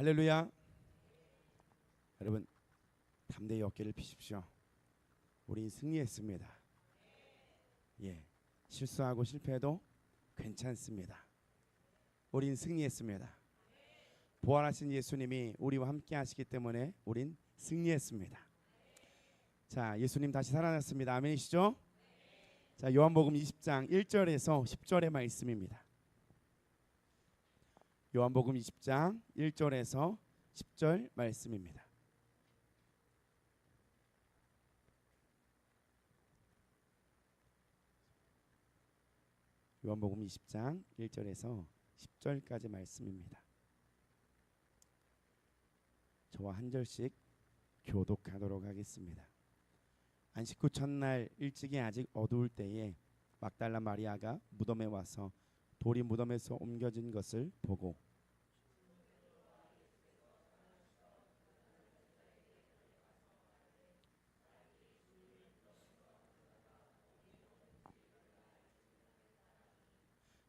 할렐루야. 여러분 담대히 어깨를 펴십시오. 우린 승리했습니다. 예, 실수하고 실패해도 괜찮습니다. 우린 승리했습니다. 부활하신 예수님이 우리와 함께 하시기 때문에 우린 승리했습니다. 자, 예수님 다시 살아났습니다. 아멘이시죠? 자, 요한복음 20장 1절에서 10절의 말씀입니다. 요한복음 20장 1절에서 10절 말씀입니다. 요한복음 20장 1절에서 10절까지 말씀입니다. 저와 한 절씩 교독하도록 하겠습니다. 안식 후 첫날 일찍이 아직 어두울 때에 막달라 마리아가 무덤에 와서 돌이 무덤에서 옮겨진 것을 보고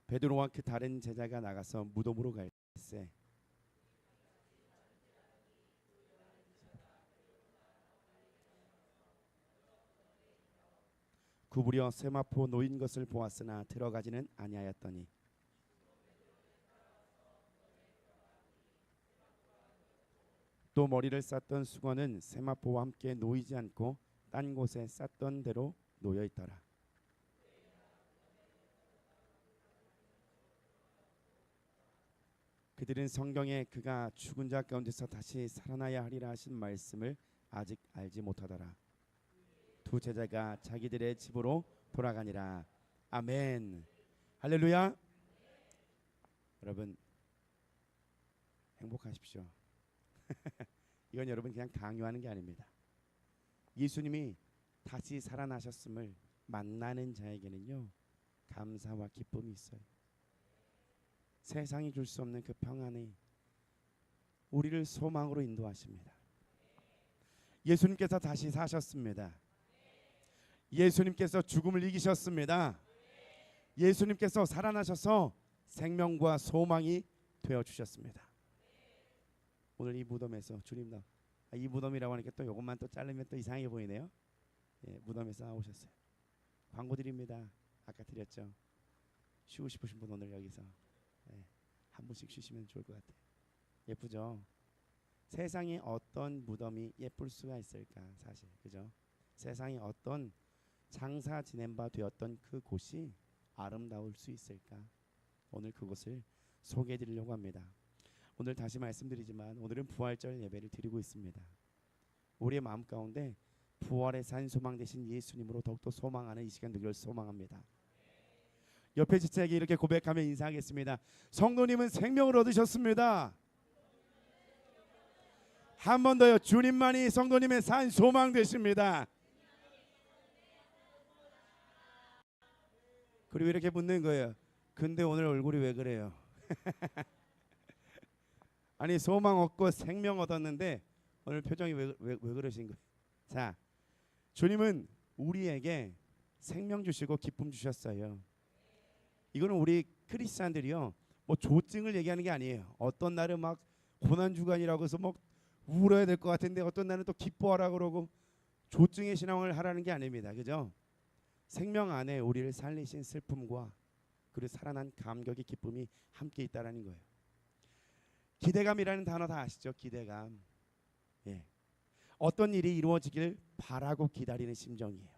베드로와 그 다른 제자가 나가서 무덤으로 갈새 구부려 세마포 놓인 것을 보았으나 들어가지는 아니하였더니 또 머리를 쌌던 수건은 세마포와 함께 놓이지 않고 딴 곳에 쌌던 대로 놓여 있더라. 그들은 성경에 그가 죽은 자 가운데서 다시 살아나야 하리라 하신 말씀을 아직 알지 못하더라. 두 제자가 자기들의 집으로 돌아가니라. 아멘. 할렐루야. 여러분 행복하십시오. 이건 여러분 그냥 강요하는 게 아닙니다. 예수님이 다시 살아나셨음을 만나는 자에게는요 감사와 기쁨이 있어요. 세상이 줄 수 없는 그 평안이 우리를 소망으로 인도하십니다. 예수님께서 다시 사셨습니다. 예수님께서 죽음을 이기셨습니다. 예수님께서 살아나셔서 생명과 소망이 되어주셨습니다. 오늘 이 무덤에서 주님도 이 무덤이라고 하니까 또 이것만 또 자르면 또 이상해 보이네요. 예, 무덤에서 나오셨어요. 광고 드립니다. 아까 드렸죠. 쉬고 싶으신 분 오늘 여기서 예, 한 분씩 쉬시면 좋을 것 같아요. 예쁘죠? 세상에 어떤 무덤이 예쁠 수가 있을까 사실 그죠? 세상에 어떤 장사 지낸 바 되었던 그 곳이 아름다울 수 있을까? 오늘 그곳을 소개해 드리려고 합니다. 오늘 다시 말씀드리지만 오늘은 부활절 예배를 드리고 있습니다. 우리의 마음 가운데 부활의 산 소망 되신 예수님으로 더욱더 소망하는 이 시간 되기를 소망합니다. 옆에 지체에게 이렇게 고백하며 인사하겠습니다. 성도님은 생명을 얻으셨습니다. 한 번 더요. 주님만이 성도님의 산 소망 되십니다. 그리고 이렇게 묻는 거예요. 근데 오늘 얼굴이 왜 그래요? 아니 소망 얻고 생명 얻었는데 오늘 표정이 왜 그러신 거예요? 자, 주님은 우리에게 생명 주시고 기쁨 주셨어요. 이거는 우리 크리스찬들이요 뭐 조증을 얘기하는 게 아니에요. 어떤 날은 막 고난 주간이라고 해서 막 울어야 될 것 같은데 어떤 날은 또 기뻐하라 그러고 조증의 신앙을 하라는 게 아닙니다. 그죠? 생명 안에 우리를 살리신 슬픔과 그리고 살아난 감격의 기쁨이 함께 있다라는 거예요. 기대감이라는 단어 다 아시죠? 기대감. 예. 어떤 일이 이루어지길 바라고 기다리는 심정이에요.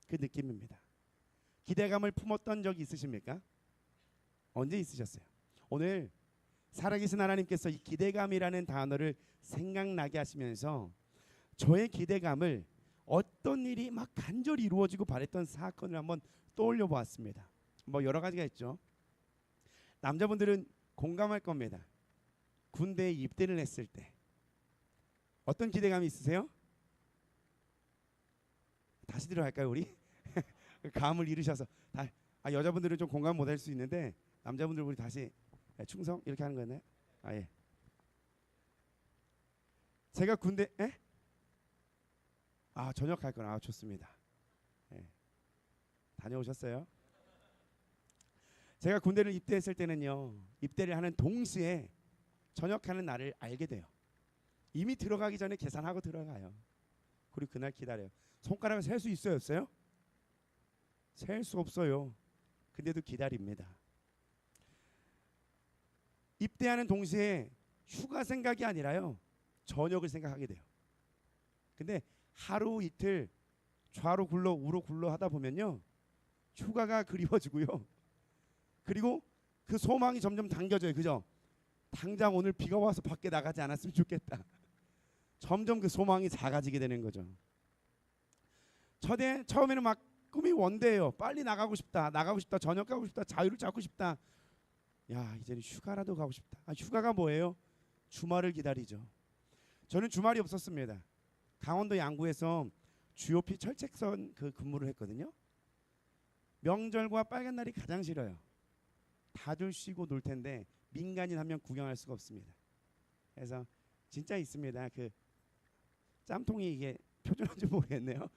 그 느낌입니다. 기대감을 품었던 적 있으십니까? 언제 있으셨어요? 오늘 살아계신 하나님께서 이 기대감이라는 단어를 생각나게 하시면서 저의 기대감을 어떤 일이 막 간절히 이루어지고 바랬던 사건을 한번 떠올려 보았습니다. 뭐 여러 가지가 있죠. 남자분들은 공감할 겁니다. 군대에 입대를 했을 때 어떤 기대감이 있으세요? 다시 들어갈까요 우리? 감을 잃으셔서 여자분들은 좀 공감 못할 수 있는데 남자분들 우리 다시 충성 이렇게 하는 거였나요? 예. 제가 군대 전역할 거나 좋습니다. 예. 다녀오셨어요? 제가 군대를 입대했을 때는요 입대를 하는 동시에 전역하는 날을 알게 돼요. 이미 들어가기 전에 계산하고 들어가요. 그리고 그날 기다려요. 손가락을 셀 수 있어요, 없어요? 셀 수 없어요. 근데도 기다립니다. 입대하는 동시에 휴가 생각이 아니라요, 전역을 생각하게 돼요. 근데 하루 이틀 좌로 굴러 우로 굴러 하다 보면요, 휴가가 그리워지고요. 그리고 그 소망이 점점 당겨져요. 그죠? 당장 오늘 비가 와서 밖에 나가지 않았으면 좋겠다. 점점 그 소망이 작아지게 되는 거죠. 처음에는 막 꿈이 원대예요. 빨리 나가고 싶다, 나가고 싶다, 전역 가고 싶다, 자유를 찾고 싶다. 야, 이제는 휴가라도 가고 싶다. 휴가가 뭐예요? 주말을 기다리죠. 저는 주말이 없었습니다. 강원도 양구에서 GOP 철책선 그 근무를 했거든요. 명절과 빨간 날이 가장 싫어요. 다들 쉬고 놀 텐데 민간인 한 명 구경할 수가 없습니다. 그래서 진짜 있습니다. 그 짬통이 이게 표준어인지 모르겠네요.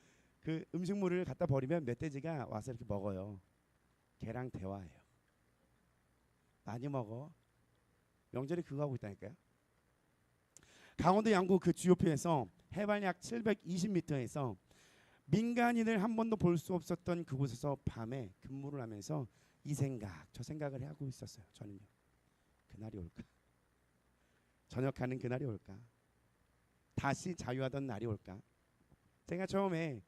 그 음식물을 갖다 버리면 멧돼지가 와서 이렇게 먹어요. 걔랑 대화해요. 많이 먹어. 명절에 그거 하고 있다니까요. 강원도 양구 그 GOP에서 해발 약 720m에서 민간인을 한 번도 볼 수 없었던 그곳에서 밤에 근무를 하면서 이 생각 저 생각을 하고 있었어요. 저는요. 그날이 올까? 전역하는 그날이 올까? 다시 자유하던 날이 올까? 제가 처음에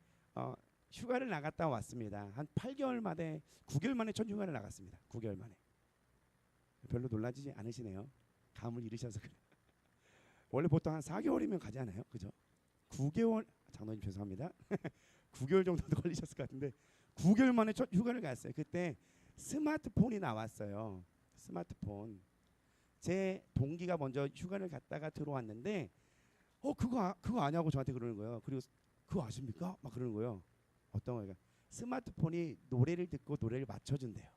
휴가를 나갔다 왔습니다. 한 8개월 만에 9개월 만에 첫 휴가를 나갔습니다. 9개월 만에. 별로 놀라지지 않으시네요. 감을 잃으셔서 그래. 원래 보통 한 4개월이면 가지 않아요? 그죠? 9개월, 장로님 죄송합니다. 9개월 정도도 걸리셨을 것 같은데 9개월 만에 첫 휴가를 갔어요. 그때 스마트폰이 나왔어요. 스마트폰. 제 동기가 먼저 휴가를 갔다가 들어왔는데 그거 아냐고 저한테 그러는 거예요. 그리고 그거 아십니까? 막 그러는 거예요. 어떤 거예요? 스마트폰이 노래를 듣고 노래를 맞춰준대요.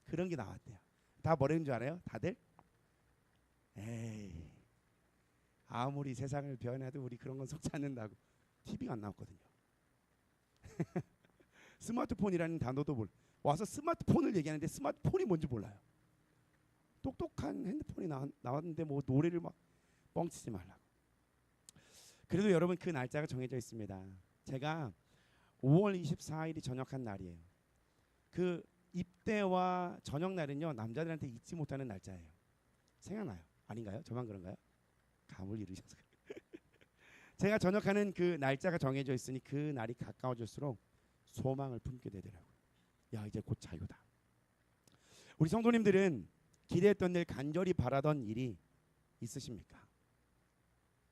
그런 게 나왔대요. 다 뭐라는 줄 알아요? 다들? 에이, 아무리 세상을 변해도 우리 그런 건 속지 않는다고. TV가 안 나왔거든요. 스마트폰이라는 단어도 와서 스마트폰을 얘기하는데 스마트폰이 뭔지 몰라요. 똑똑한 핸드폰이 나왔는데 뭐 노래를 막 뻥치지 말라고. 그래도 여러분 그 날짜가 정해져 있습니다. 제가 5월 24일이 전역한 날이에요. 그 입대와 전역 날은요, 남자들한테 잊지 못하는 날짜예요. 생각나요? 아닌가요? 저만 그런가요? 감을 잃으셔서. 제가 전역하는 그 날짜가 정해져 있으니 그 날이 가까워질수록 소망을 품게 되더라고요. 야, 이제 곧 자유다. 우리 성도님들은 기대했던 일, 간절히 바라던 일이 있으십니까?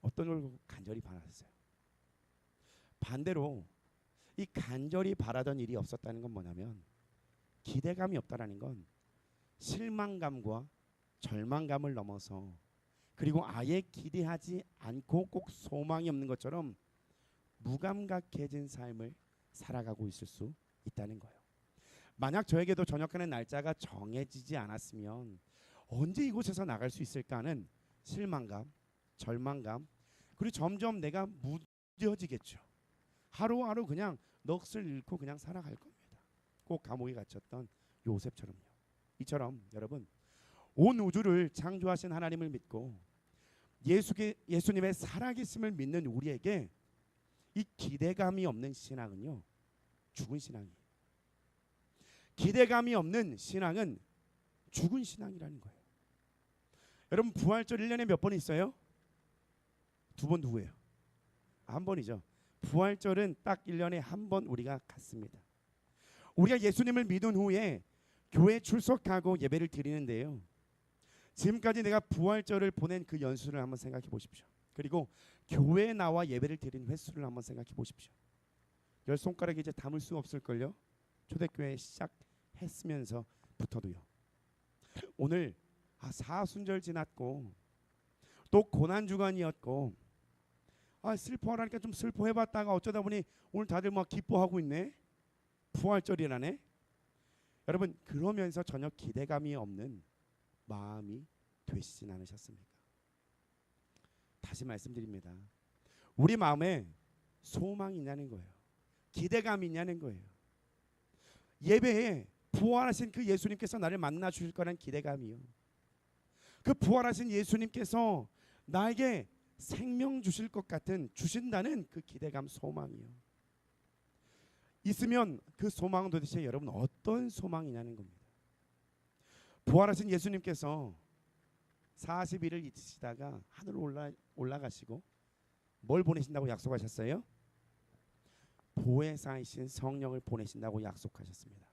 어떤 걸 간절히 바라셨어요? 반대로 이 간절히 바라던 일이 없었다는 건 뭐냐면, 기대감이 없다라는 건 실망감과 절망감을 넘어서, 그리고 아예 기대하지 않고 꼭 소망이 없는 것처럼 무감각해진 삶을 살아가고 있을 수 있다는 거예요. 만약 저에게도 전역하는 날짜가 정해지지 않았으면 언제 이곳에서 나갈 수 있을까 하는 실망감, 절망감, 그리고 점점 내가 무뎌지겠죠. 하루하루 그냥 넋을 잃고 그냥 살아갈 겁니다. 꼭 감옥에 갇혔던 요셉처럼요. 이처럼 여러분, 온 우주를 창조하신 하나님을 믿고 예수님의 살아계심을 믿는 우리에게 이 기대감이 없는 신앙은요, 죽은 신앙이에요. 기대감이 없는 신앙은 죽은 신앙이라는 거예요. 여러분, 부활절 1년에 몇 번 있어요? 2번 누구예요? 한 번이죠. 부활절은 딱 1년에 한 번 우리가 갖습니다. 우리가 예수님을 믿은 후에 교회에 출석하고 예배를 드리는데요, 지금까지 내가 부활절을 보낸 그 연수를 한번 생각해 보십시오. 그리고 교회에 나와 예배를 드린 횟수를 한번 생각해 보십시오. 10손가락에 이제 담을 수 없을걸요. 초대교회 시작했으면서부터도요. 오늘 사순절 지났고 또 고난주간이었고 슬퍼하라니까 좀 슬퍼해봤다가 어쩌다 보니 오늘 다들 막 기뻐하고 있네. 부활절이라네. 여러분, 그러면서 전혀 기대감이 없는 마음이 되시진 않으셨습니까? 다시 말씀드립니다. 우리 마음에 소망이 있냐는 거예요. 기대감이 있냐는 거예요. 예배에 부활하신 그 예수님께서 나를 만나 주실 거라는 기대감이요. 그 부활하신 예수님께서 나에게 생명 주실 것 같은, 주신다는 그 기대감, 소망이요. 있으면 그 소망은 도대체 여러분 어떤 소망이냐는 겁니다. 부활하신 예수님께서 40일을 있으시다가 하늘로 올라가시고 뭘 보내신다고 약속하셨어요? 보혜사이신 성령을 보내신다고 약속하셨습니다.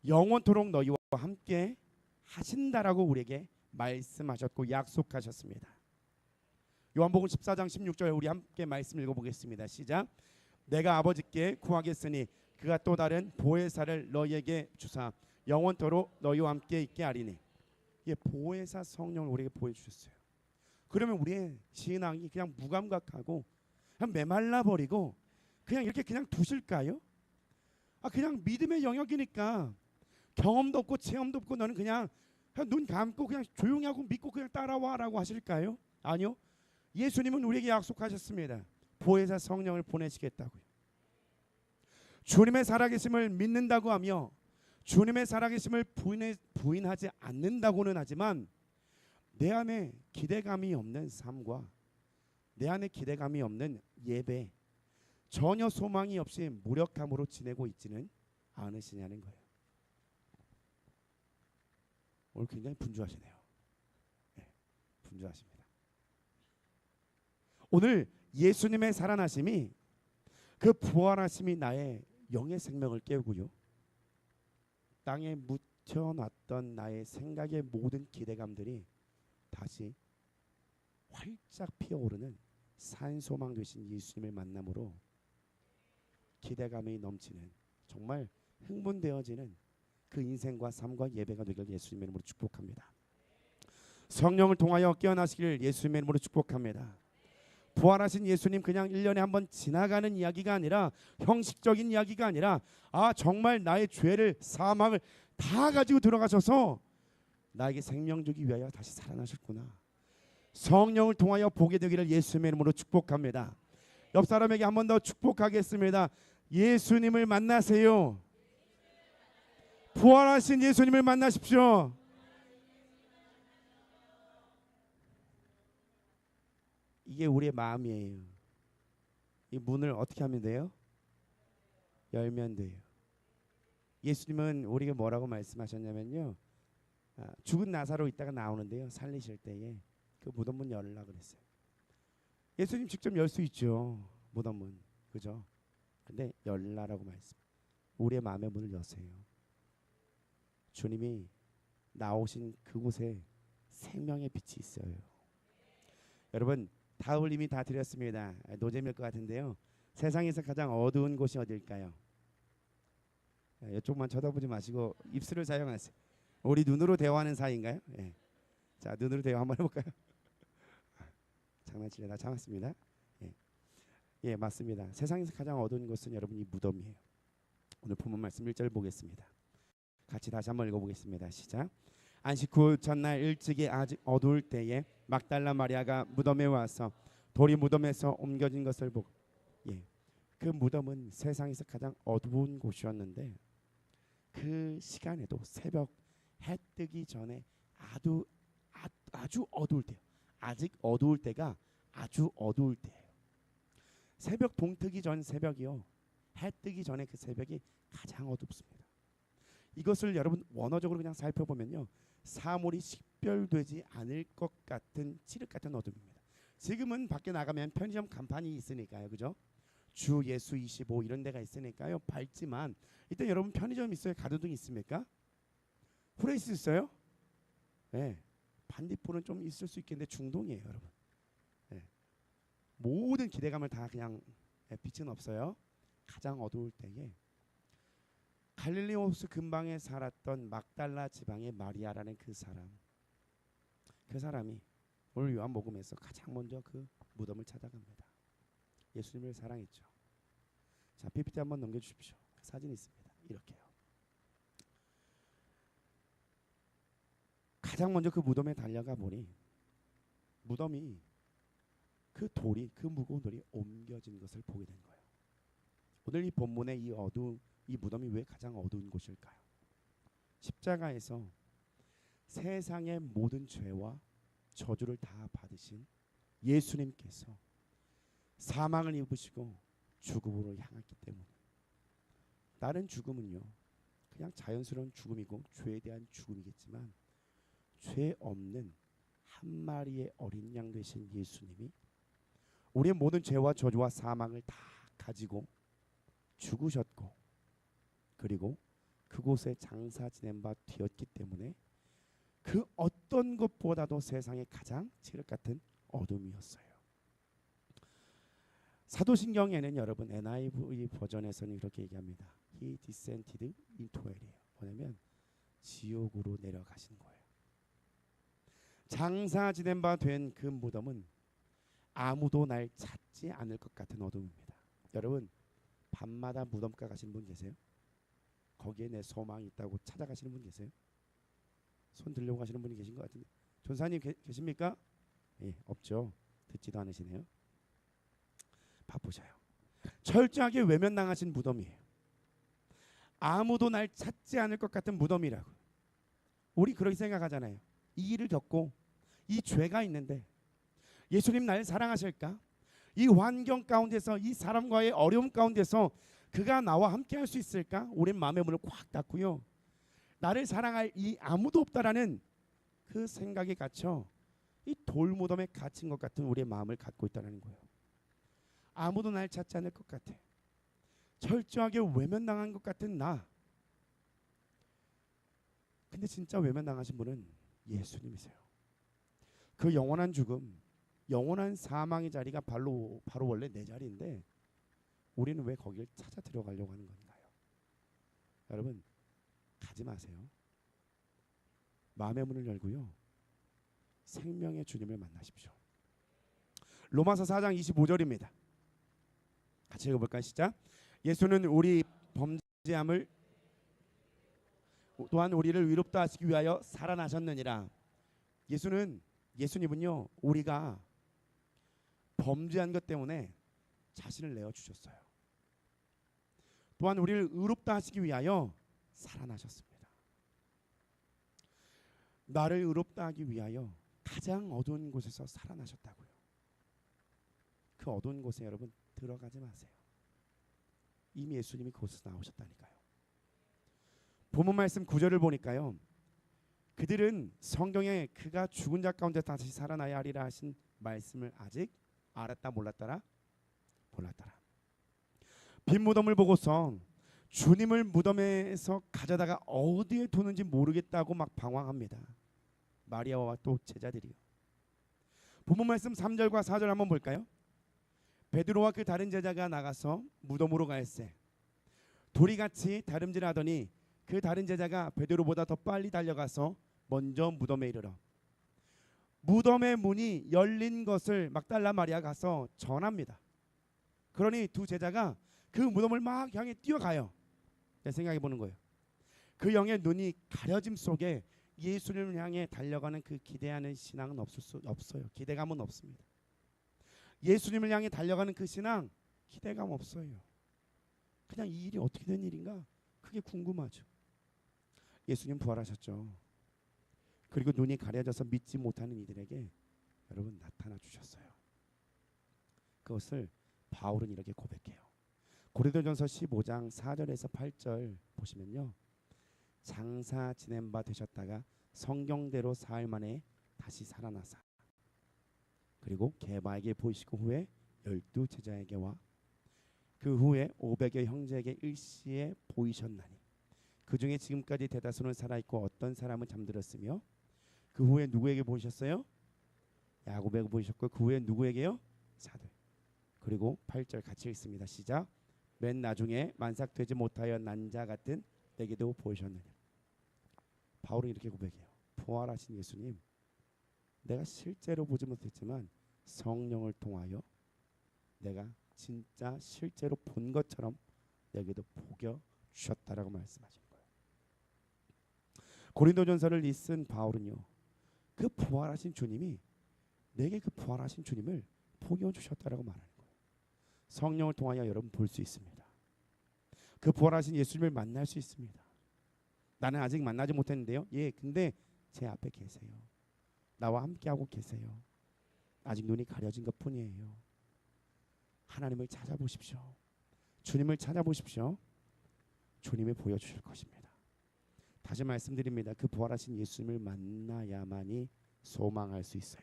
영원토록 너희와 함께 하신다라고 우리에게 말씀하셨고 약속하셨습니다. 요한복음 14장 16절 우리 함께 말씀 읽어보겠습니다. 시작. 내가 아버지께 구하겠으니 그가 또 다른 보혜사를 너희에게 주사 영원토록 너희와 함께 있게 하리니. 예, 보혜사 성령을 우리에게 보여주셨어요. 그러면 우리의 신앙이 그냥 무감각하고 그냥 메말라 버리고 그냥 이렇게 그냥 두실까요? 그냥 믿음의 영역이니까 경험도 없고 체험도 없고 너는 그냥 눈 감고 그냥 조용히 하고 믿고 그냥 따라와라고 하실까요? 아니요. 예수님은 우리에게 약속하셨습니다. 보혜사 성령을 보내시겠다고요. 주님의 살아계심을 믿는다고 하며 주님의 살아계심을 부인하지 않는다고는 하지만 내 안에 기대감이 없는 삶과 내 안에 기대감이 없는 예배, 전혀 소망이 없이 무력함으로 지내고 있지는 않으시냐는 거예요. 오늘 굉장히 분주하시네요. 네, 분주하십니다. 오늘 예수님의 살아나심이, 그 부활하심이 나의 영의 생명을 깨우고요, 땅에 묻혀놨던 나의 생각의 모든 기대감들이 다시 활짝 피어오르는 산소망 되신 예수님을 만남으로 기대감이 넘치는, 정말 흥분되어지는 그 인생과 삶과 예배가 되길 예수님의 이름으로 축복합니다. 성령을 통하여 깨어나시기를 예수님의 이름으로 축복합니다. 부활하신 예수님 그냥 1년에 한번 지나가는 이야기가 아니라, 형식적인 이야기가 아니라, 정말 나의 죄를, 사망을 다 가지고 들어가셔서 나에게 생명 주기 위하여 다시 살아나셨구나. 성령을 통하여 보게 되기를 예수님의 이름으로 축복합니다. 옆 사람에게 한 번 더 축복하겠습니다. 예수님을 만나세요. 부활하신 예수님을 만나십시오. 이게 우리의 마음이에요. 이 문을 어떻게 하면 돼요? 열면 돼요. 예수님은 우리에게 뭐라고 말씀하셨냐면요, 죽은 나사로 있다가 나오는데요, 살리실 때에 그 무덤 문 열으라 그랬어요. 예수님 직접 열 수 있죠, 무덤 문, 그죠? 근데 열라라고 말씀. 우리의 마음의 문을 여세요. 주님이 나오신 그곳에 생명의 빛이 있어요. 여러분, 답을 이미 다 드렸습니다. 노잼일 것 같은데요, 세상에서 가장 어두운 곳이 어딜까요? 이쪽만 쳐다보지 마시고 입술을 사용하세요. 우리 눈으로 대화하는 사이인가요? 예. 자, 눈으로 대화 한번 해볼까요? 장난치려다 참았습니다. 예, 맞습니다. 세상에서 가장 어두운 곳은 여러분 이 무덤이에요. 오늘 본문 말씀 1절 보겠습니다. 같이 다시 한번 읽어보겠습니다. 시작. 안식 후 전날 일찍이 아직 어두울 때에 막달라 마리아가 무덤에 와서 돌이 무덤에서 옮겨진 것을 보고, 그 무덤은 세상에서 가장 어두운 곳이었는데 그 시간에도 새벽 해 뜨기 전에 아주 어두울 때요. 아직 어두울 때가 아주 어두울 때예요. 새벽 동트기 전 새벽이요, 해 뜨기 전에 그 새벽이 가장 어둡습니다. 이것을 여러분 원어적으로 그냥 살펴보면요, 사물이 식별되지 않을 것 같은 칠흑 같은 어둠입니다. 지금은 밖에 나가면 편의점 간판이 있으니까요, 그죠? 주 예수 25 이런 데가 있으니까요 밝지만, 이때 여러분 편의점 있어요? 가로등 있습니까? 후레이스 있어요? 네. 반딧불은 좀 있을 수 있겠는데 중동이에요, 여러분. 네. 모든 기대감을 다 그냥, 빛은 없어요. 가장 어두울 때에 갈릴리 호수 근방에 살았던 막달라 지방의 마리아라는 그 사람이 오늘 요한복음에서 가장 먼저 그 무덤을 찾아갑니다. 예수님을 사랑했죠. 자, PPT 한번 넘겨주십시오. 그 사진이 있습니다. 이렇게요. 가장 먼저 그 무덤에 달려가 보니 무덤이, 그 돌이, 그 무거운 돌이 옮겨진 것을 보게 된 거예요. 오늘 이 본문의 이 무덤이 왜 가장 어두운 곳일까요? 십자가에서 세상의 모든 죄와 저주를 다 받으신 예수님께서 사망을 입으시고 죽음으로 향했기 때문에 다른 죽음은요 그냥 자연스러운 죽음이고 죄에 대한 죽음이겠지만 죄 없는 한 마리의 어린 양 되신 예수님이 우리의 모든 죄와 저주와 사망을 다 가지고 죽으셨고 그리고 그곳에 장사 지낸 바 되었기 때문에 그 어떤 것보다도 세상에 가장 칠흑 같은 어둠이었어요. 사도신경에는 여러분 NIV 버전에서는 이렇게 얘기합니다. He descended into hell이에요. 뭐냐면 지옥으로 내려가신 거예요. 장사 지낸 바 된 그 무덤은 아무도 날 찾지 않을 것 같은 어둠입니다. 여러분 밤마다 무덤가 가시는 분 계세요? 거기에 내 소망이 있다고 찾아가시는 분 계세요? 손 들려고 가시는 분이 계신 것 같은데 전사님 계십니까? 예, 없죠. 듣지도 않으시네요. 바쁘셔요. 철저하게 외면당하신 무덤이에요. 아무도 날 찾지 않을 것 같은 무덤이라고. 우리 그렇게 생각하잖아요. 이 일을 겪고 이 죄가 있는데 예수님 날 사랑하실까? 이 환경 가운데서 이 사람과의 어려움 가운데서 그가 나와 함께 할 수 있을까? 우린 마음의 문을 꽉 닫고요. 나를 사랑할 이 아무도 없다라는 그 생각에 갇혀 이 돌무덤에 갇힌 것 같은 우리의 마음을 갖고 있다는 거예요. 아무도 날 찾지 않을 것 같아. 철저하게 외면당한 것 같은 나. 근데 진짜 외면당하신 분은 예수님이세요. 그 영원한 죽음, 영원한 사망의 자리가 바로 원래 내 자리인데 우리는 왜 거길 찾아 들어가려고 하는 건가요? 여러분 가지 마세요. 마음의 문을 열고요. 생명의 주님을 만나십시오. 로마서 4장 25절입니다. 같이 읽어볼까요? 시작. 예수는 우리 범죄함을 또한 우리를 위롭다 하시기 위하여 살아나셨느니라. 예수님은요 우리가 범죄한 것 때문에 자신을 내어주셨어요. 또한 우리를 의롭다 하시기 위하여 살아나셨습니다. 나를 의롭다 하기 위하여 가장 어두운 곳에서 살아나셨다고요. 그 어두운 곳에 여러분 들어가지 마세요. 이미 예수님이 그곳에서 나오셨다니까요. 본문 말씀 9절을 보니까요. 그들은 성경에 그가 죽은 자 가운데 다시 살아나야 하리라 하신 말씀을 아직 알았다 몰랐더라? 몰랐더라. 빈 무덤을 보고서 주님을 무덤에서 가져다가 어디에 두는지 모르겠다고 막 방황합니다. 마리아와 또 제자들이요. 본문 말씀 3절과 4절 한번 볼까요? 베드로와 그 다른 제자가 나가서 무덤으로 갈새 도리같이 다름질하더니 그 다른 제자가 베드로보다 더 빨리 달려가서 먼저 무덤에 이르러 무덤의 문이 열린 것을 막달라 마리아가 가서 전합니다. 그러니 두 제자가 그 무덤을 막 향해 뛰어가요. 생각해 보는 거예요. 그 영의 눈이 가려짐 속에 예수님을 향해 달려가는 그 기대하는 신앙은 없어요. 기대감은 없습니다. 예수님을 향해 달려가는 그 신앙 기대감 없어요. 그냥 이 일이 어떻게 된 일인가 그게 궁금하죠. 예수님 부활하셨죠. 그리고 눈이 가려져서 믿지 못하는 이들에게 여러분 나타나 주셨어요. 그것을 바울은 이렇게 고백해요. 고린도전서 15장 4절에서 8절 보시면요. 장사 지낸 바 되셨다가 성경대로 사흘 만에 다시 살아나사 그리고 게바에게 보이시고 후에 12 제자에게와 그 후에 500여 형제에게 일시에 보이셨나니 그 중에 지금까지 대다수는 살아있고 어떤 사람은 잠들었으며 그 후에 누구에게 보이셨어요? 야곱에게 보이셨고 그 후에 누구에게요? 사도. 그리고 8절 같이 읽습니다. 시작. 맨 나중에 만삭되지 못하여 난 자 같은 내게도 보이셨느냐. 바울은 이렇게 고백해요. 부활하신 예수님 내가 실제로 보지 못했지만 성령을 통하여 내가 진짜 실제로 본 것처럼 내게도 보겨 주셨다라고 말씀하신 거예요. 고린도전서를 쓴 바울은요. 그 부활하신 주님이 내게 그 부활하신 주님을 보겨 주셨다라고 말하는 거예요. 성령을 통하여 여러분 볼 수 있습니다. 그 부활하신 예수님을 만날 수 있습니다. 나는 아직 만나지 못했는데요. 예, 근데 제 앞에 계세요. 나와 함께하고 계세요. 아직 눈이 가려진 것뿐이에요. 하나님을 찾아보십시오. 주님을 찾아보십시오. 주님이 보여주실 것입니다. 다시 말씀드립니다. 그 부활하신 예수님을 만나야만이 소망할 수 있어요.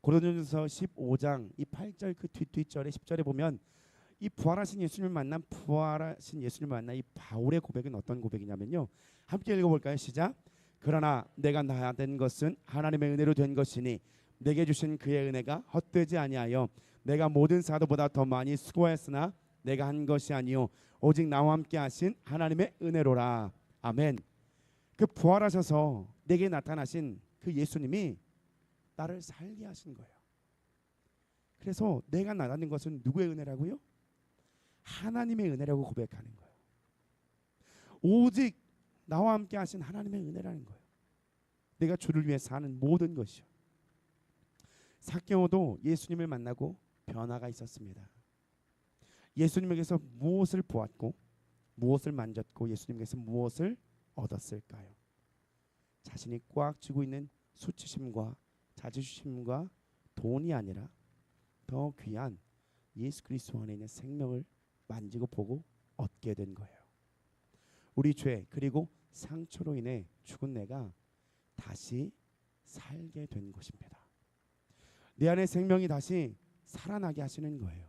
고린도전서 15장 이 8절 그 뒷절에 10절에 보면 이 부활하신 예수님을 만난 이 바울의 고백은 어떤 고백이냐면요. 함께 읽어볼까요? 시작. 그러나 내가 나야 된 것은 하나님의 은혜로 된 것이니 내게 주신 그의 은혜가 헛되지 아니하여 내가 모든 사도보다 더 많이 수고했으나 내가 한 것이 아니요 오직 나와 함께 하신 하나님의 은혜로라. 아멘. 그 부활하셔서 내게 나타나신 그 예수님이 나를 살게 하신 거예요. 그래서 내가 나다는 것은 누구의 은혜라고요? 하나님의 은혜라고 고백하는 거예요. 오직 나와 함께 하신 하나님의 은혜라는 거예요. 내가 주를 위해 사는 모든 것이요. 삭개오도 예수님을 만나고 변화가 있었습니다. 예수님에게서 무엇을 보았고 무엇을 만졌고 예수님께서 무엇을 얻었을까요? 자신이 꽉 쥐고 있는 수치심과 자존심과 돈이 아니라 더 귀한 예수 그리스도 안에 있는 생명을 만지고 보고 얻게 된 거예요. 우리 죄 그리고 상처로 인해 죽은 내가 다시 살게 된 것입니다. 내 안에 생명이 다시 살아나게 하시는 거예요.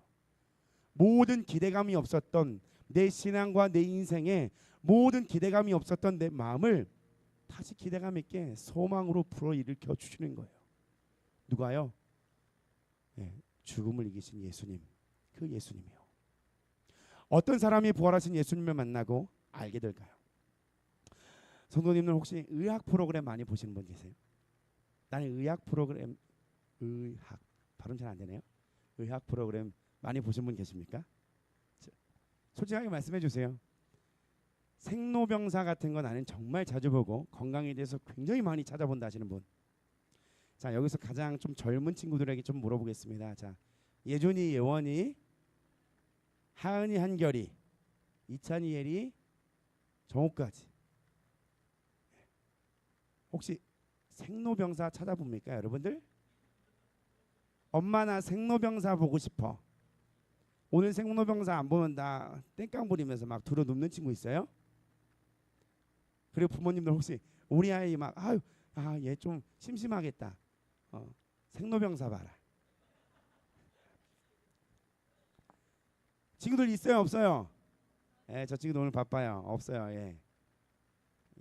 모든 기대감이 없었던 내 신앙과 내 인생에 모든 기대감이 없었던 내 마음을 다시 기대감 있게 소망으로 불어일으켜 주시는 거예요. 누가요? 네, 죽음을 이기신 예수님, 그 예수님이요. 어떤 사람이 부활하신 예수님을 만나고 알게 될까요? 성도님들 혹시 의학 프로그램 많이 보시는 분 계세요? 나는 의학 프로그램 발음 잘 안 되네요. 의학 프로그램 많이 보신 분 계십니까? 솔직하게 말씀해 주세요. 생로병사 같은 거 나는 정말 자주 보고 건강에 대해서 굉장히 많이 찾아본다 하시는 분. 자, 여기서 가장 좀 젊은 친구들에게 좀 물어보겠습니다. 자, 예존이, 예원이, 하은이, 한결이, 이찬이, 예리, 정옥까지. 혹시 생로병사 찾아봅니까, 여러분들? 엄마 나 생로병사 보고 싶어. 오늘 생로병사 안 보면 나 땡깡 부리면서 막 들어 눕는 친구 있어요? 그리고 부모님들 혹시 우리 아이 막 얘 좀 심심하겠다. 생로병사 봐라. 친구들 있어요, 없어요? 예, 저 친구들 오늘 바빠요. 없어요. 예.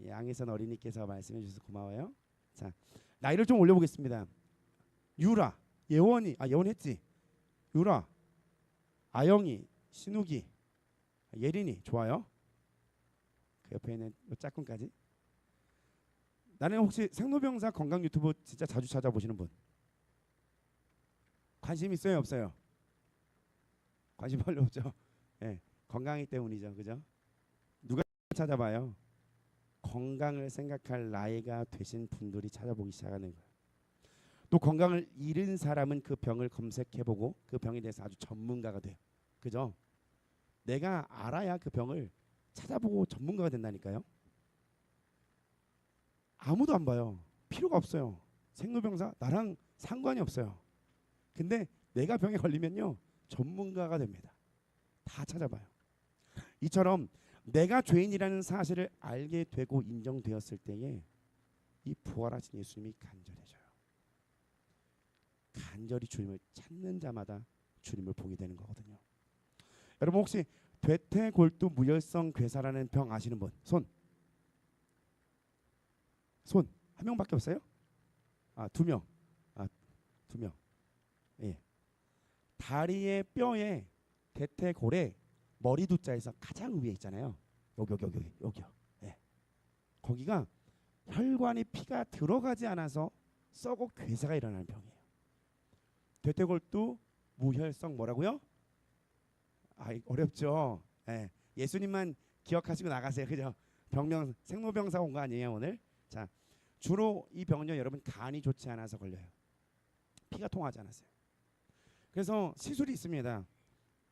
양희선 어린이께서 말씀해 주셔서 고마워요. 자, 나이를 좀 올려보겠습니다. 유라, 예원이, 예원 했지? 유라, 아영이, 신욱이, 예린이, 좋아요. 그 옆에 있는 짝꿍까지. 나는 혹시 생로병사 건강 유튜브 진짜 자주 찾아보시는 분? 관심 있어요, 없어요? 관심 별로 없죠. 예, 건강이기 때문이죠, 그죠? 누가 찾아봐요? 건강을 생각할 나이가 되신 분들이 찾아보기 시작하는 거예요. 또 건강을 잃은 사람은 그 병을 검색해보고 그 병에 대해서 아주 전문가가 돼요. 그죠? 내가 알아야 그 병을 찾아보고 전문가가 된다니까요. 아무도 안 봐요. 필요가 없어요. 생로병사 나랑 상관이 없어요. 근데 내가 병에 걸리면요 전문가가 됩니다. 다 찾아봐요. 이처럼 내가 죄인이라는 사실을 알게 되고 인정되었을 때에 이 부활하신 예수님이 간절해져요. 간절히 주님을 찾는 자마다 주님을 보게 되는 거거든요. 여러분 혹시 괴퇴골두 무혈성 괴사라는 병 아시는 분? 손 한 명밖에 없어요? 두 명. 두 명. 예. 다리의 뼈에 대퇴골에 머리 두자에서 가장 위에 있잖아요. 여기요. 예. 거기가 혈관에 피가 들어가지 않아서 썩어 괴사가 일어나는 병이에요. 대퇴골두 무혈성 뭐라고요? 어렵죠. 예. 예수님만 기억하시고 나가세요. 그죠? 병명 생로병사 온 거 아니에요 오늘? 자, 주로 이 병은요 여러분 간이 좋지 않아서 걸려요. 피가 통하지 않았어요. 그래서 시술이 있습니다.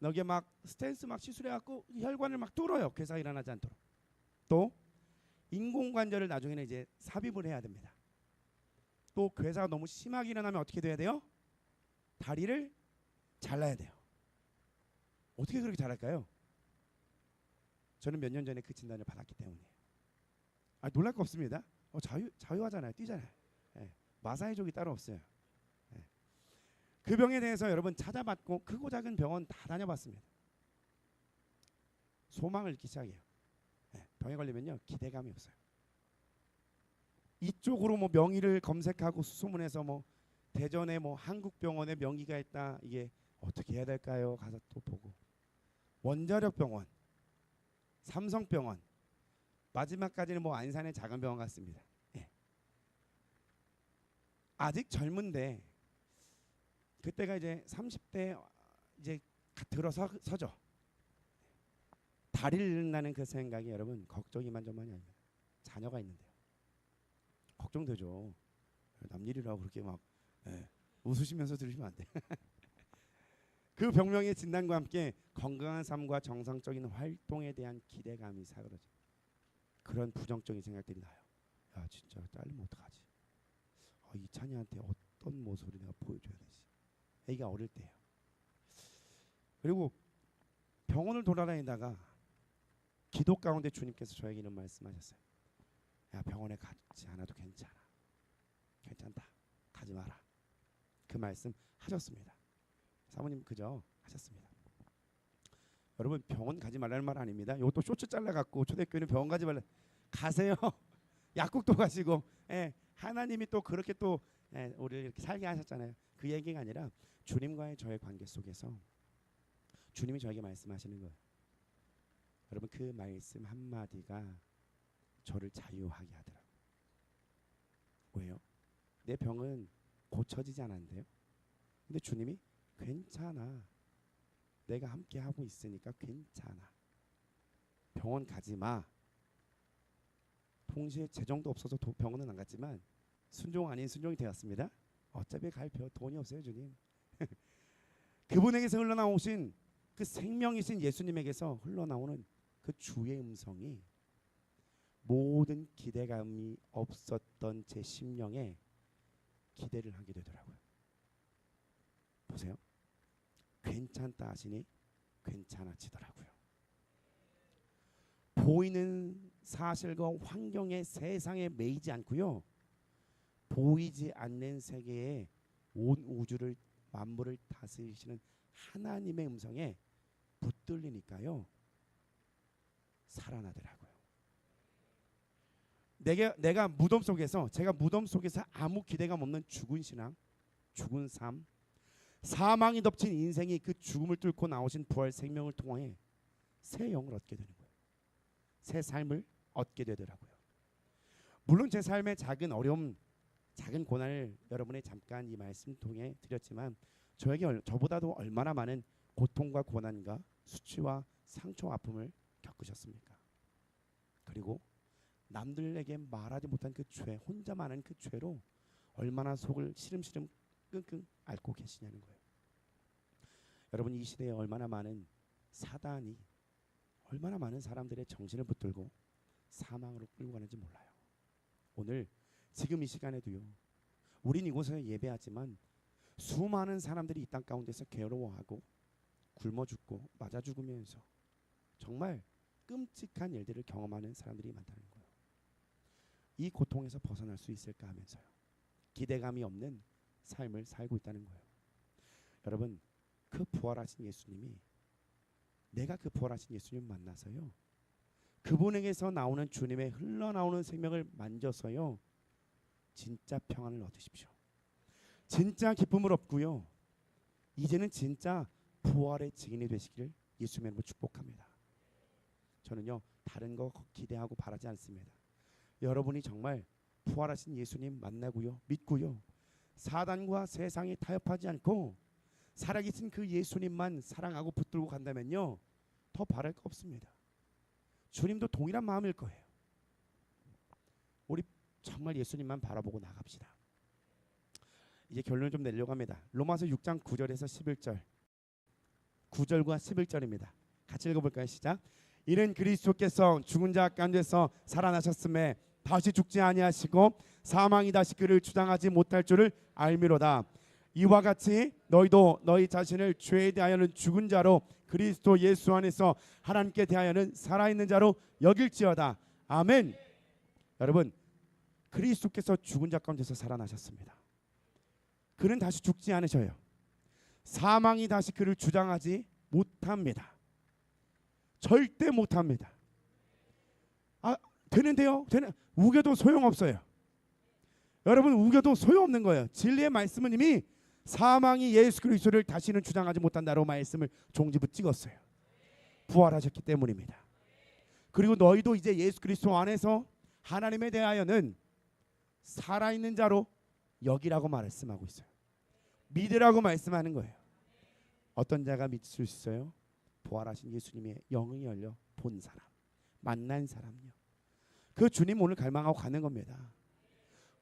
여기에 막 스텐스 막 시술해갖고 혈관을 막 뚫어요. 괴사 일어나지 않도록. 또 인공관절을 나중에는 이제 삽입을 해야 됩니다. 또 괴사가 너무 심하게 일어나면 어떻게 돼야 돼요? 다리를 잘라야 돼요. 어떻게 그렇게 잘할까요? 저는 몇 년 전에 그 진단을 받았기 때문이에요. 놀랄 거 없습니다. 자유하잖아요. 뛰잖아요. 예, 마사이족이 따로 없어요. 예. 그 병에 대해서 여러분 찾아봤고 크고 작은 병원 다 다녀봤습니다. 소망을 잃기 시작해요. 예, 병에 걸리면요 기대감이 없어요. 이쪽으로 뭐 명의를 검색하고 수소문해서 뭐 대전에 뭐 한국병원에 명의가 있다. 이게 어떻게 해야 될까요? 가서 또 보고 원자력병원, 삼성병원, 마지막까지는 뭐 안산의 작은 병원 같습니다. 예. 아직 젊은데 그때가 이제 30대 이제 들어서죠. 다리를 잃는다는 그 생각이 여러분 걱정이 이만저만이 아닙니다. 자녀가 있는데요. 걱정되죠. 남일이라고 그렇게 막 웃으시면서 들으시면 안 돼. 그 병명의 진단과 함께 건강한 삶과 정상적인 활동에 대한 기대감이 사그러져. 그런 부정적인 생각들이 나요. 야 진짜 잘리면 어떡하지? 이찬이한테 어떤 모습을 내가 보여줘야 되지? 애가 어릴 때예요. 그리고 병원을 돌아다니다가 기도 가운데 주님께서 저에게 이런 말씀하셨어요. 야 병원에 가지 않아도 괜찮아. 괜찮다. 가지 마라. 그 말씀 하셨습니다. 사모님 그죠? 하셨습니다. 여러분 병원 가지 말라는 말 아닙니다. 이것도 쇼츠 잘라갖고 초대교회는 병원 가지 말라. 가세요. 약국도 가시고 하나님이 또 그렇게 또 우리를 이렇게 살게 하셨잖아요. 그 얘기가 아니라 주님과의 저의 관계 속에서 주님이 저에게 말씀하시는 거예요. 여러분 그 말씀 한마디가 저를 자유하게 하더라고요. 왜요? 내 병은 고쳐지지 않았는데요. 근데 주님이 괜찮아. 내가 함께 하고 있으니까 괜찮아. 병원 가지 마. 동시에 재정도 없어서 병원은 안 갔지만 순종 아닌 순종이 되었습니다. 어차피 갈 돈이 없어요, 주님. 그분에게서 흘러나오신 그 생명이신 예수님에게서 흘러나오는 그 주의 음성이 모든 기대감이 없었던 제 심령에 기대를 하게 되더라고요. 보세요. 괜찮다 하시니 괜찮아지더라고요. 보이는 사실과 환경의 세상에 매이지 않고요. 보이지 않는 세계에 온 우주를 만물을 다스리시는 하나님의 음성에 붙들리니까요. 살아나더라고요. 내가 무덤 속에서 제가 무덤 속에서 아무 기대감 없는 죽은 신앙, 죽은 삶, 사망이 덮친 인생이 그 죽음을 뚫고 나오신 부활 생명을 통해 새 영을 얻게 되는 거예요. 새 삶을 얻게 되더라고요. 물론 제 삶의 작은 어려움, 작은 고난을 여러분의 잠깐 이 말씀 통해 드렸지만 저보다도 얼마나 많은 고통과 고난과 수치와 상처와 아픔을 겪으셨습니까? 그리고 남들에게 말하지 못한 그 죄, 혼자만 하는 그 죄로 얼마나 속을 시름시름 끙끙 앓고 계시냐는 거예요. 여러분 이 시대에 얼마나 많은 사단이 얼마나 많은 사람들의 정신을 붙들고 사망으로 끌고 가는지 몰라요. 오늘 지금 이 시간에도요. 우린 이곳에 예배하지만 수많은 사람들이 이 땅 가운데서 괴로워하고 굶어 죽고 맞아 죽으면서 정말 끔찍한 일들을 경험하는 사람들이 많다는 거예요. 이 고통에서 벗어날 수 있을까 하면서요. 기대감이 없는 삶을 살고 있다는 거예요. 여러분 그 부활하신 예수님이 내가 그 부활하신 예수님 만나서요. 그분에게서 나오는 주님의 흘러나오는 생명을 만져서요. 진짜 평안을 얻으십시오. 진짜 기쁨을 얻고요. 이제는 진짜 부활의 증인이 되시기를 예수님의 이름으로 축복합니다. 저는요. 다른 거 기대하고 바라지 않습니다. 여러분이 정말 부활하신 예수님 만나고요. 믿고요. 사단과 세상에 타협하지 않고 살아계신 그 예수님만 사랑하고 붙들고 간다면요. 더 바랄 거 없습니다. 주님도 동일한 마음일 거예요. 우리 정말 예수님만 바라보고 나갑시다. 이제 결론을 좀 내려고 합니다. 로마서 6장 9절에서 11절 9절과 11절입니다. 같이 읽어볼까요? 시작. 이는 그리스도께서 죽은 자 가운데서 살아나셨음에 다시 죽지 아니하시고 사망이 다시 그를 주장하지 못할 줄을 알미로다. 이와 같이 너희도 너희 자신을 죄에 대하여는 죽은 자로 그리스도 예수 안에서 하나님께 대하여는 살아있는 자로 여길지어다. 아멘. 여러분, 그리스도께서 죽은 자 가운데서 살아나셨습니다. 그는 다시 죽지 않으셔요. 사망이 다시 그를 주장하지 못합니다. 절대 못합니다. 되는데요? 우겨도 소용없어요. 여러분, 우겨도 소용없는 거예요. 진리의 말씀은 이미 사망이 예수 그리스도를 다시는 주장하지 못한다고 말씀을 종지부 찍었어요. 부활하셨기 때문입니다. 그리고 너희도 이제 예수 그리스도 안에서 하나님에 대하여는 살아있는 자로 여기라고 말씀하고 있어요. 믿으라고 말씀하는 거예요. 어떤 자가 믿을 수 있어요? 부활하신 예수님의 영이 열려 본 사람, 만난 사람요. 그 주님 오늘 갈망하고 가는 겁니다.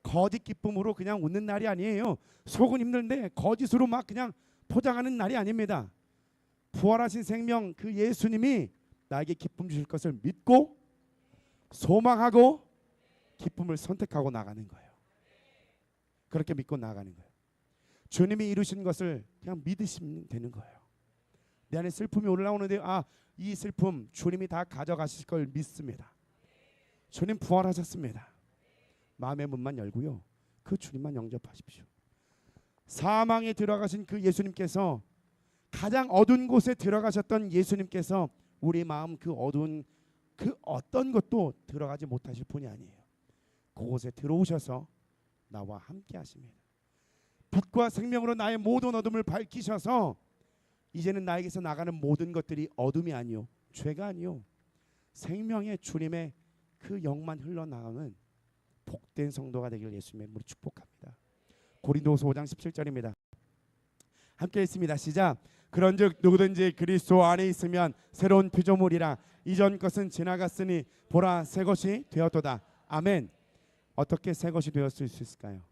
거짓 기쁨으로 그냥 웃는 날이 아니에요. 속은 힘든데 거짓으로 막 그냥 포장하는 날이 아닙니다. 부활하신 생명 그 예수님이 나에게 기쁨 주실 것을 믿고 소망하고 기쁨을 선택하고 나가는 거예요. 그렇게 믿고 나가는 거예요. 주님이 이루신 것을 그냥 믿으시면 되는 거예요. 내 안에 슬픔이 올라오는데 이 슬픔 주님이 다 가져가실 걸 믿습니다. 주님 부활하셨습니다. 마음의 문만 열고요, 그 주님만 영접하십시오. 사망에 들어가신 그 예수님께서, 가장 어두운 곳에 들어가셨던 예수님께서 우리 마음 그 어두운 그 어떤 것도 들어가지 못하실 분이 아니에요. 그곳에 들어오셔서 나와 함께 하십니다. 빛과 생명으로 나의 모든 어둠을 밝히셔서 이제는 나에게서 나가는 모든 것들이 어둠이 아니요, 죄가 아니요, 생명의 주님의 그 영만 흘러나가는 복된 성도가 되길 예수님의 이름으로 축복합니다. 고린도후서 5장 17절입니다. 함께 읽습니다. 시작. 그런즉 누구든지 그리스도 안에 있으면 새로운 피조물이라, 이전 것은 지나갔으니 보라 새 것이 되었도다. 아멘. 어떻게 새 것이 되었을 수 있을까요?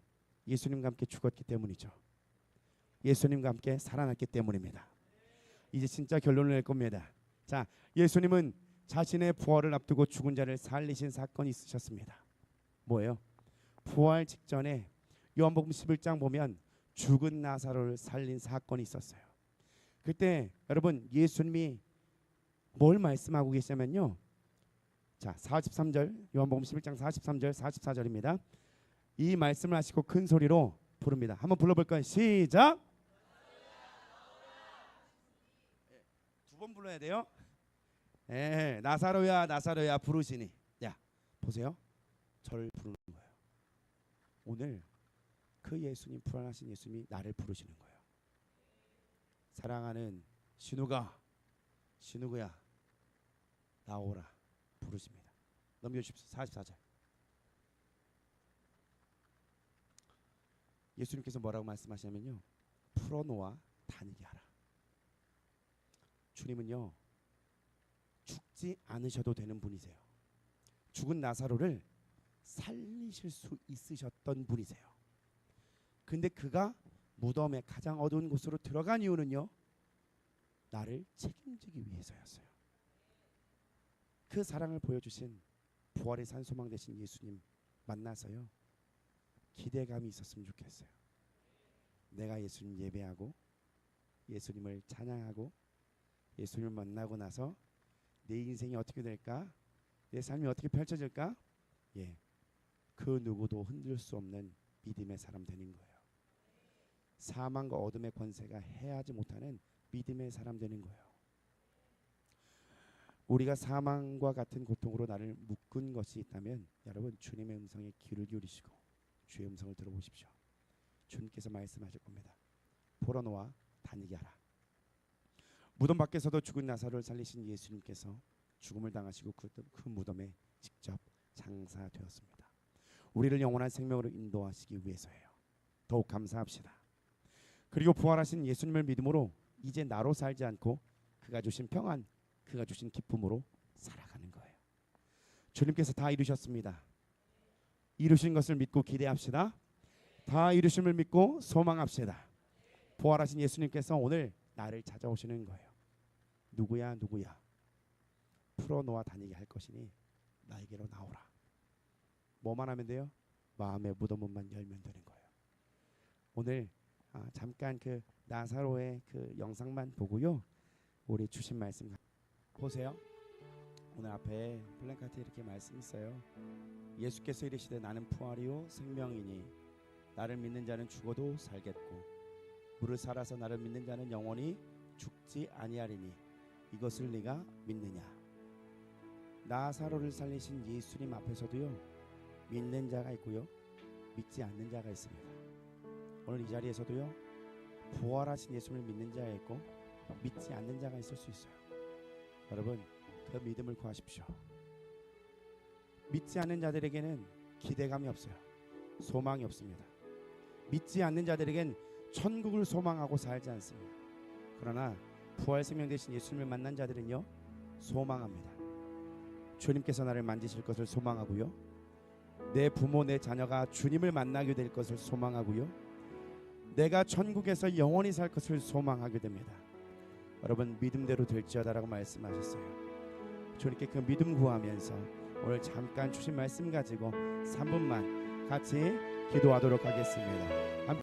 예수님과 함께 죽었기 때문이죠. 예수님과 함께 살아났기 때문입니다. 이제 진짜 결론을 낼 겁니다. 자, 예수님은 자신의 부활을 앞두고 죽은 자를 살리신 사건이 있으셨습니다. 뭐예요? 부활 직전에 요한복음 11장 보면 죽은 나사로를 살린 사건이 있었어요. 그때 여러분 예수님이 뭘 말씀하고 계시냐면요, 자 43절, 요한복음 11장 43절 44절입니다. 이 말씀을 하시고 큰 소리로 부릅니다. 한번 불러볼까요? 시작. 두 번 불러야 돼요. 나사로야 나사로야 부르시니. 야 보세요, 저를 부르는 거예요. 오늘 그 예수님, 부활하신 예수님이 나를 부르시는 거예요. 사랑하는 신우가, 신우야 나오라 부르십니다. 넘겨주십시오. 44절. 예수님께서 뭐라고 말씀하시냐면요, 풀어놓아 다니게 하라. 주님은요 죽지 않으셔도 되는 분이세요. 죽은 나사로를 살리실 수 있으셨던 분이세요. 근데 그가 무덤의 가장 어두운 곳으로 들어간 이유는요, 나를 책임지기 위해서였어요. 그 사랑을 보여주신 부활의 산소망 되신 예수님 만나서요 기대감이 있었으면 좋겠어요. 내가 예수님 예배하고 예수님을 찬양하고 예수님을 만나고 나서 내 인생이 어떻게 될까, 내 삶이 어떻게 펼쳐질까, 그 누구도 흔들 수 없는 믿음의 사람 되는 거예요. 사망과 어둠의 권세가 해하지 못하는 믿음의 사람 되는 거예요. 우리가 사망과 같은 고통으로 나를 묶은 것이 있다면 여러분 주님의 음성에 귀를 기울이시고 주의 음성을 들어보십시오. 주님께서 말씀하실 겁니다. 풀어놓아 다니게 하라. 무덤 밖에서도 죽은 나사로를 살리신 예수님께서 죽음을 당하시고 그 무덤에 직접 장사되었습니다. 우리를 영원한 생명으로 인도하시기 위해서예요. 더욱 감사합시다. 그리고 부활하신 예수님을 믿음으로 이제 나로 살지 않고 그가 주신 평안, 그가 주신 기쁨으로 살아가는 거예요. 주님께서 다 이루셨습니다. 이루신 것을 믿고 기대합시다. 다 이루심을 믿고 소망합시다. 부활하신 예수님께서 오늘 나를 찾아오시는 거예요. 누구야 누구야, 풀어놓아 다니게 할 것이니 나에게로 나오라. 뭐만 하면 돼요? 마음의 무덤문만 열면 되는 거예요. 오늘 잠깐 그 나사로의 그 영상만 보고요. 우리 주신 말씀 보세요. 오늘 앞에 플랜카드에 이렇게 말씀 있어요. 예수께서 이르시되 나는 부활이요 생명이니 나를 믿는 자는 죽어도 살겠고 무릇 살아서 나를 믿는 자는 영원히 죽지 아니하리니 이것을 네가 믿느냐. 나사로를 살리신 예수님 앞에서도요 믿는 자가 있고요 믿지 않는 자가 있습니다. 오늘 이 자리에서도요 부활하신 예수님을 믿는 자가 있고 믿지 않는 자가 있을 수 있어요. 여러분 그 믿음을 구하십시오. 믿지 않는 자들에게는 기대감이 없어요. 소망이 없습니다. 믿지 않는 자들에겐 천국을 소망하고 살지 않습니다. 그러나 부활 생명 되신 예수님을 만난 자들은요 소망합니다. 주님께서 나를 만지실 것을 소망하고요 내 부모 내 자녀가 주님을 만나게 될 것을 소망하고요 내가 천국에서 영원히 살 것을 소망하게 됩니다. 여러분 믿음대로 될지어다라고 말씀하셨어요. 주님께 그 믿음 구하면서 오늘 잠깐 주신 말씀 가지고 3분만 같이 기도하도록 하겠습니다.